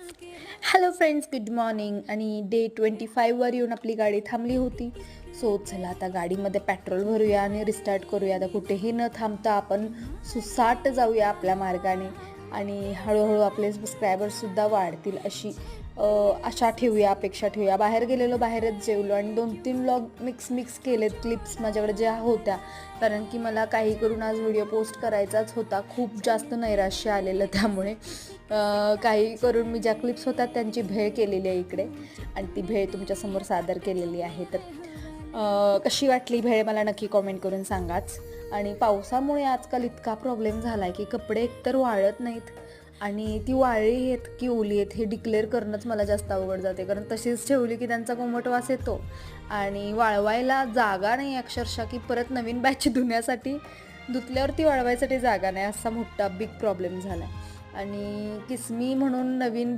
Hello friends, good morning. आणि day 25वर येऊन आपली गाडी थांबली होती. सो चला आता गाडीमध्ये पेट्रोल भरूया आणि रिस्टार्ट करूया. आता कुठेही न थांबता आपण सुसाट जाऊया आपल्या मार्गाने आणि हळूहळू आपले सबस्क्रायबर्ससुद्धा वाढतील अशी आशा ठेवूया, अपेक्षा ठेवूया. बाहेर गेलेलो, बाहेरच जेवलो आणि 2-3 व्लॉग मिक्स केलेत. क्लिप्स माझ्याकडे ज्या होत्या, कारण की मला काही करून आज व्हिडिओ पोस्ट करायचाच होता. खूप जास्त नैराश्य आलेलं त्यामुळे काही करून मी ज्या क्लिप्स होतात त्यांची भेळ केलेली आहे इकडे आणि ती भेळ तुमच्यासमोर सादर केलेली आहे. तर कशी वाटली भेळ मला नक्की कॉमेंट करून सांगाच. आणि पावसामुळे आजकाल इतका प्रॉब्लेम झाला आहे की कपडे एकतर वाळत नाहीत आणि ती वाळली आहेत की ओली आहेत हे डिक्लेअर करणंच मला जास्त अवघड जाते, कारण तशीच ठेवली की त्यांचा कोमट वास येतो आणि वाळवायला जागा नाही अक्षरशः, की परत नवीन बॅच धुण्यासाठी धुतल्यावरती वाळवायसाठी जागा नाही, असा मोठा बिग प्रॉब्लेम झाला आहे. आणि किसमी म्हणून नवीन